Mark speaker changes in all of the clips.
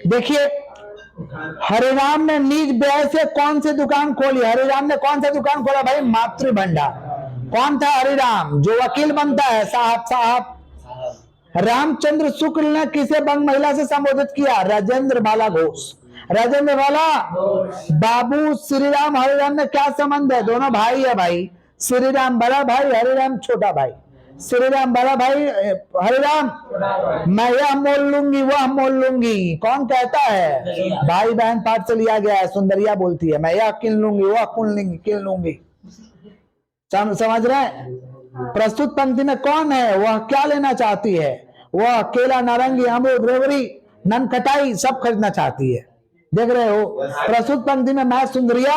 Speaker 1: देखिए, हरिराम ने निज व्यय से कौन सी दुकान खोली? हरिराम ने कौन सा दुकान खोला भाई? मातृ भंडार। कौन था हरिराम? जो वकील बनता है, साहब साहब। रामचंद्र शुक्ल ने किसे बंग महिला से संबोधित किया? राजेंद्र बाला घोष। राजेंद्र बाला बाबू श्रीराम हरिराम में क्या संबंध है? दोनों भाई है भाई। श्रीराम बड़ा भाई, हरिराम छोटा भाई। श्रीराम बड़ा भाई, हरिराम मैं यह मोल लूंगी वह मोल लूंगी। कौन कहता है? भाई बहन पाठ से लिया गया है। सुंदरिया बोलती है मैं यह किन लूंगी वह किन लूंगी। समझ रहे हैं? प्रस्तुत पंक्ति में कौन है? वह क्या लेना चाहती है? वह केला, नारंगी, अमरूद, रेवड़ी, ननखटाई सब खरीदना चाहती है। देख रहे हो? प्रस्तुत पंक्ति में मैं सुंदरिया,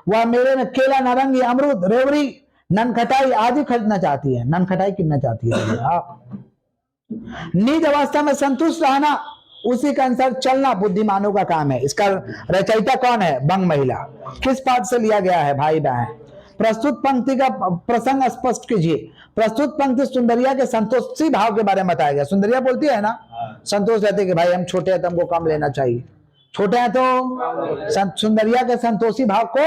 Speaker 1: वह मेरे में केला, नारंगी, अमरूद, रेवड़ी, ननखटाई आदि खरीदना चाहती है। ननखटाई कितना चाहती है? निज अवस्था में संतुष्ट रहना, उसी के अनुसार चलना बुद्धिमानों का काम है। इसका रचयिता कौन है? बंग महिला। किस पाठ से लिया गया है भाई बहन? प्रस्तुत पंक्ति का प्रसंग स्पष्ट कीजिए। प्रस्तुत पंक्ति सुंदरिया के संतोषी भाव के बारे में बताया गया। सुंदरिया बोलती है ना, संतोष रहते कि भाई हम छोटे हैं तो हमको कम लेना चाहिए, छोटे हैं तो। सुंदरिया के संतोषी भाव को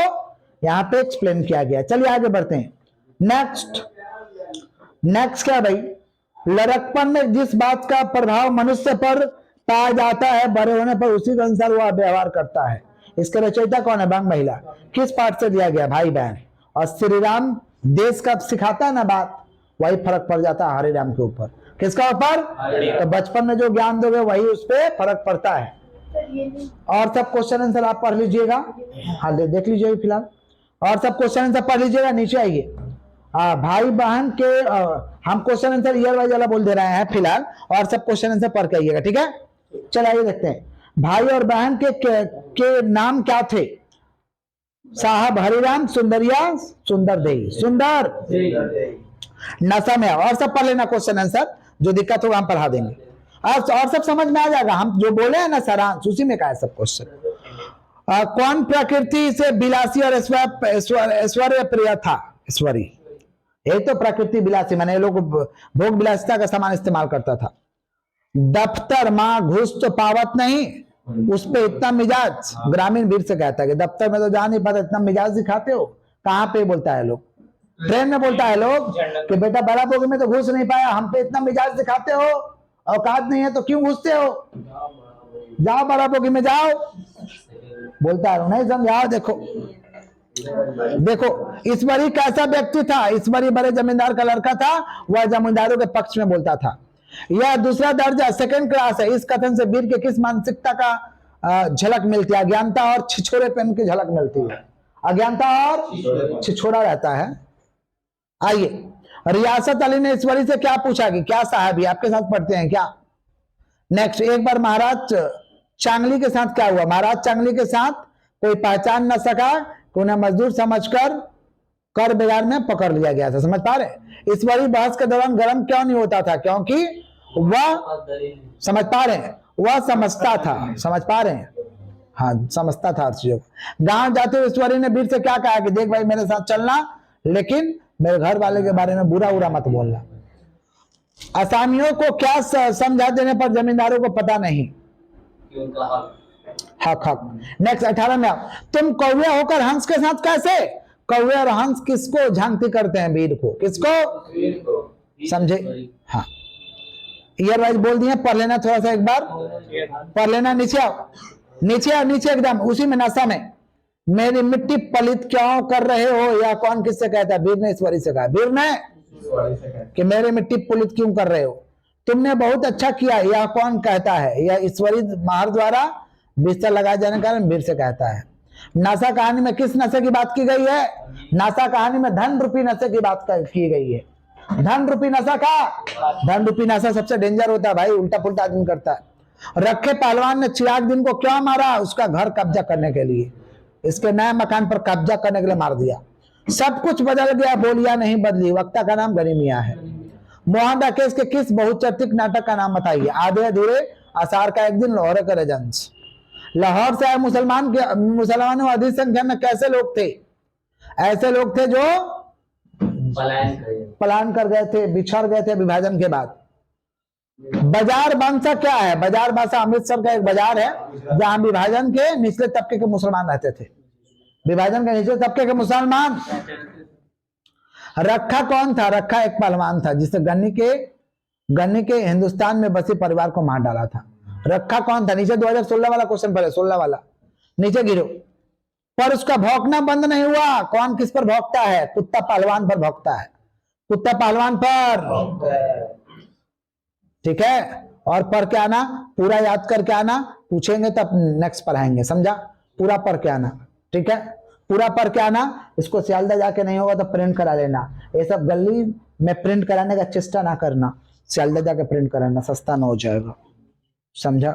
Speaker 1: यहाँ पे एक्सप्लेन किया गया। चलिए आगे बढ़ते हैं। नेक्स्ट क्या भाई? लड़कपन में जिस बात का प्रभाव मनुष्य पर पाया जाता है, बड़े होने पर उसी के अनुसार वह व्यवहार करता है। इसके रचयिता कौन है? बंग महिला। किस पाठ से दिया गया भाई बहन? और श्रीराम देश का सिखाता है ना बात, वही फर्क पड़ जाता है हरिराम के ऊपर। किसका ऊपर? तो बचपन में जो ज्ञान दोगे वही उस पर फर्क पड़ता है। और सब क्वेश्चन आंसर आप पढ़ लीजिएगा। हाँ देख लीजिए फिलहाल। और सब क्वेश्चन आंसर पढ़ लीजिएगा, नीचे आइए। भाई बहन के हम क्वेश्चन आंसर ईयर वाइज वाला बोल दे रहे हैं फिलहाल, और सब क्वेश्चन आंसर पढ़ के आइएगा, ठीक है? चलिए आइए देखते हैं। भाई और बहन के नाम क्या थे? साहब हरिराम, सुंदरिया, सुंदर देही। सुंदर नशा में। और सब पढ़ लेना क्वेश्चन आंसर, जो दिक्कत होगा हम पढ़ा देंगे। और सब समझ में आ जाएगा। हम जो बोले हैं ना सारांश, उसी में का है सब क्वेश्चन। कौन प्रकृति से विलासी और ऐश्वर्य प्रिय था? ऐश्वरी, यही तो प्रकृति विलासी, माने ये लोग भोग विलासिता का सामान इस्तेमाल करता था। दफ्तर माँ घुस तो पावत नहीं, उस पे इतना मिजाज। ग्रामीण वीर से कहता है कि दफ्तर में तो जा नहीं पाता, इतना मिजाज दिखाते हो। कहाँ पे बोलता है लोग? ट्रेन में बोलता है लोग कि बेटा बड़ा बोगी में तो घुस नहीं पाया, हम पे इतना मिजाज दिखाते हो, औकात नहीं है तो क्यों घुसते हो? जाओ बड़ा बोगी में जाओ, बोलता है। नहीं समझाओ। देखो ईश्वरी कैसा व्यक्ति था? ईश्वरी बड़े जमींदार का लड़का था, वह जमींदारों के पक्ष में बोलता था। यह दूसरा दर्जा सेकंड क्लास है। इस कथन से वीर के किस मानसिकता का झलक मिलती है? अज्ञानता और छिछोरेपन की झलक मिलती है। अज्ञानता और छिछोरा रहता है। आइए, रियासत अली ने ईश्वरी से क्या पूछा कि क्या साहब, आपके साथ पढ़ते हैं क्या? नेक्स्ट, एक बार महाराज चांगली के साथ क्या हुआ? महाराज चांगली के साथ कोई पहचान न सका, उन्हें मजदूर समझकर कर बाजार में पकड़ लिया गया था। समझ पा रहे? ईश्वरी बहस के दौरान गर्म क्यों नहीं होता था? क्योंकि वह समझ पा रहे हैं, वह समझता था। समझ पा रहे हैं? हाँ, समझता था हर चीजों को। गांव जाते हुए ईश्वरी ने वीर से क्या कहा कि देख भाई मेरे साथ चलना, लेकिन मेरे घर वाले के बारे में बुरा उरा मत बोलना। असामियों को क्या समझा देने पर जमींदारों को पता नहीं? हक। नेक्स्ट 18 में आप, तुम कौवे होकर हंस के साथ कैसे? कौवे और हंस किसको झांकती करते हैं? वीर को। किसको? समझे? हाँ, ईयर वाइज बोल दिए, पढ़ लेना थोड़ा सा एक बार, पढ़ लेना। नीचे आओ, नीचे एकदम उसी में नशा में। मेरी मिट्टी पलित क्यों कर रहे हो? या कौन किससे कहता है? वीर ने ईश्वरी से कहा। वीर ने कि मेरी मिट्टी पलित क्यों कर रहे हो? तुमने बहुत अच्छा किया, यह कौन कहता है? यह ईश्वरी महार द्वारा बिस्तर लगाए जाने के कारण वीर से कहता है। नासा कहानी में किस नशे की बात की गई है? नासा कहानी में धन रूपी नशे की बात की गई है। धन रूपी नशा का, धन रूपी नशा सबसे डेंजर होता है भाई, उल्टा पुल्टा आदमी करता है। रखे पहलवान ने चिराग दिन को क्यों मारा? उसका घर कब्जा करने के लिए, इसके नए मकान पर कब्जा करने के लिए मार दिया। सब कुछ बदल गया, बोलियां नहीं बदली। वक्ता का नाम गनी मियां है। मोहन राकेश के किस बहुचर्चित नाटक का नाम बताइए? आधे अधूरे, आषाढ़ का एक दिन, लाहौर का रेजेंस। लाहौर से आए मुसलमानों में अधिक संख्या में कैसे लोग थे? ऐसे लोग थे जो पलायन कर गए थे, बिछड़ गए थे विभाजन के बाद। बाजार भाषा क्या है? बाजार भाषा अमृतसर का एक बाजार है जहां विभाजन के निचले तबके के मुसलमान रहते थे। विभाजन के निचले तबके के मुसलमान। रखा कौन था? रखा एक पहलवान था जिसे गन्नी के हिंदुस्तान में बसे परिवार को मार डाला था। रखा कौन था? नीचे 2016 वाला क्वेश्चन पहले, 16 वाला नीचे गिरो। पर उसका भौंकना बंद नहीं हुआ। कौन किस पर भौंकता है? कुत्ता पहलवान पर भौंकता है। कुत्ता पहलवान पर। ठीक है, और पढ़ के आना, पूरा याद करके आना, पूछेंगे तब नेक्स्ट पढ़ाएंगे, समझा? पूरा पढ़ के आना, ठीक है, पूरा पढ़ के आना। इसको सियालदा जाके नहीं होगा तो प्रिंट करा लेना। ये सब गली में प्रिंट कराने का चेष्टा ना करना, सियालदा जाके प्रिंट कराना, सस्ता ना हो जाएगा, समझा?